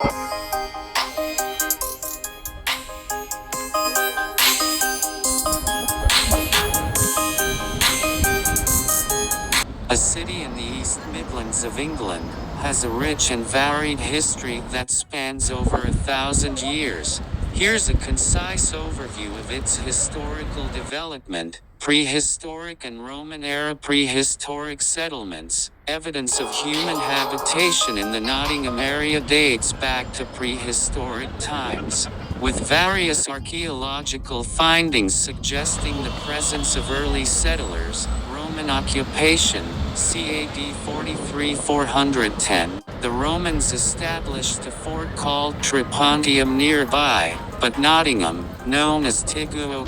A city in the East Midlands of England has a rich and varied history that spans over 1,000 years. Here's a concise overview of its historical development. Prehistoric and Roman-era prehistoric settlements. Evidence of human habitation in the Nottingham area dates back to prehistoric times, with various archaeological findings suggesting the presence of early settlers. Roman occupation, CAD 43–410, the Romans established a fort called Tripontium nearby, but Nottingham, known as Tiguo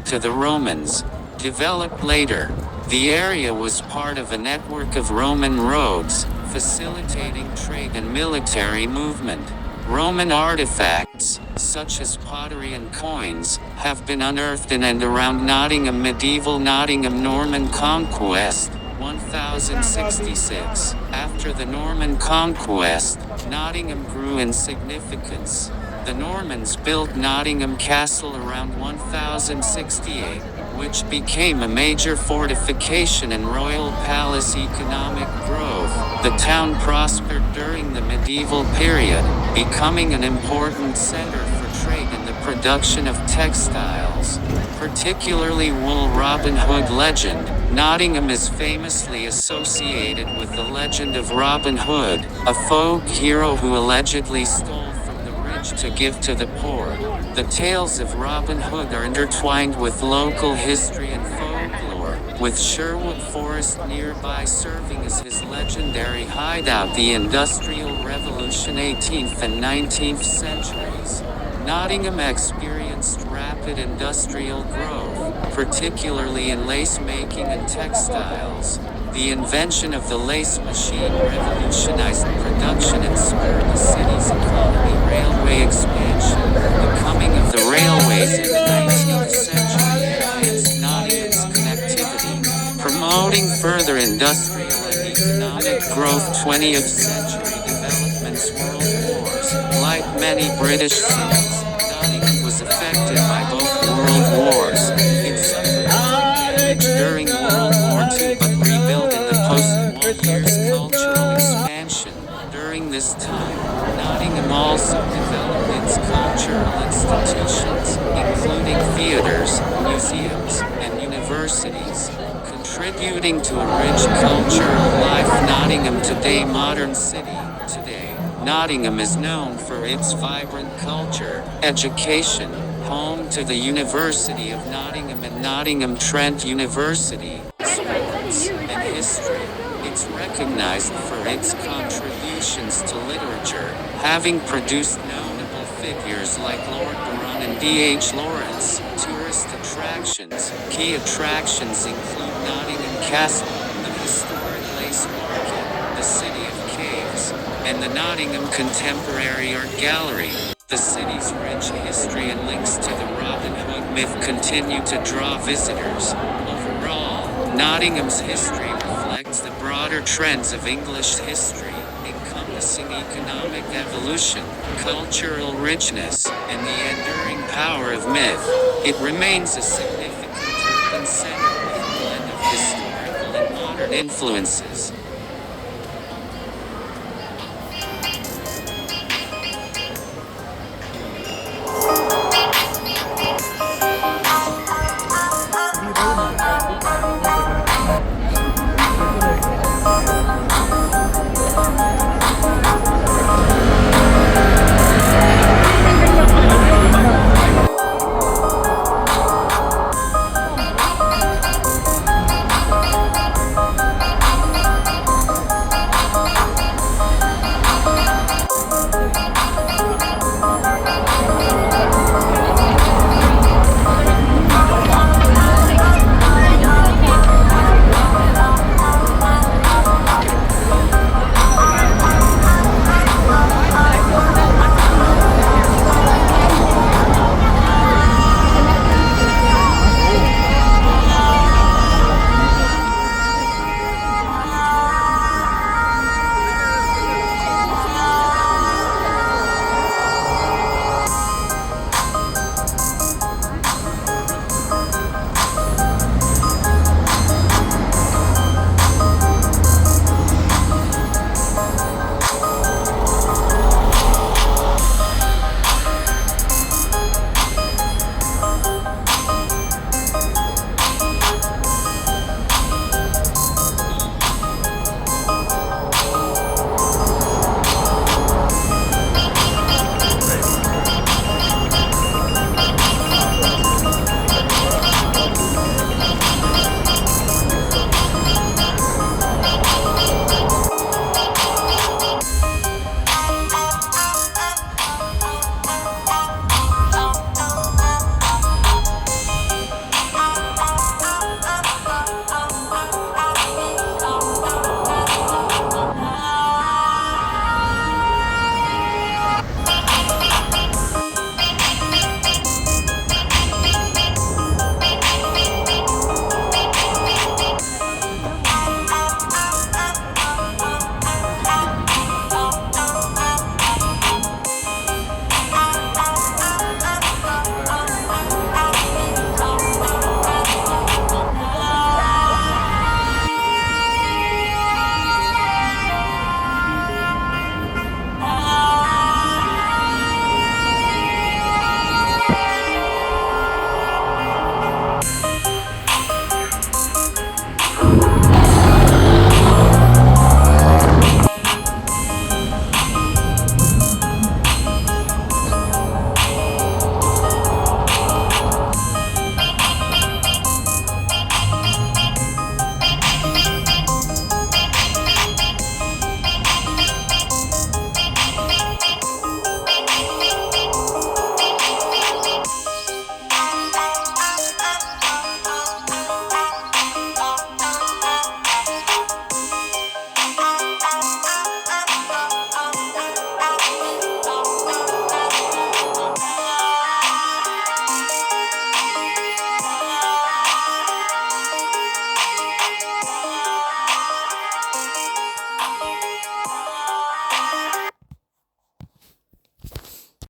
to the Romans, developed later. The area was part of a network of Roman roads, facilitating trade and military movement. Roman artifacts, such as pottery and coins, have been unearthed in and around Nottingham. Medieval Nottingham. Norman conquest, 1066. After the Norman conquest, Nottingham grew in significance. The Normans built Nottingham Castle around 1068, which became a major fortification and royal palace. Economic growth. The town prospered during the medieval period, becoming an important center for trade and the production of textiles, particularly wool. Robin Hood legend. Nottingham is famously associated with the legend of Robin Hood, a folk hero who allegedly stole from the rich to give to the poor. The tales of Robin Hood are intertwined with local history and folklore, with Sherwood Forest nearby serving as his legendary hideout. The Industrial Revolution. 18th and 19th centuries. Nottingham experienced rapid industrial growth, particularly in lace making and textiles. The invention of the lace machine revolutionized production and spurred the city's economy. Railway expansion. The coming of the railways in the 19th century enhanced Nottingham's connectivity, promoting further industrial and economic growth. 20th century developments. World wars. Like many British cities, Nottingham was affected by both world wars. It suffered damage during World War II but rebuilt in the post-war years. Cultural expansion. During this time, Nottingham also developed its cultural institutions, including theaters, museums, and universities, contributing to a rich cultural life. Nottingham today. Modern city. Today, Nottingham is known for its vibrant culture, education, home to the University of Nottingham and Nottingham Trent University, sports, and history. It's recognized for its contributions to literature, having produced notable figures like Lord Byron and D.H. Lawrence. Tourist attractions. Key attractions include Nottingham Castle, the historic lace market, the City of Caves, and the Nottingham Contemporary Art Gallery. The city's rich history and links to the Robin Hood myth continue to draw visitors. Overall, Nottingham's history reflects the broader trends of English history, encompassing economic evolution, cultural richness, and the enduring power of myth. It remains a significant urban center with a blend of historical and modern influences.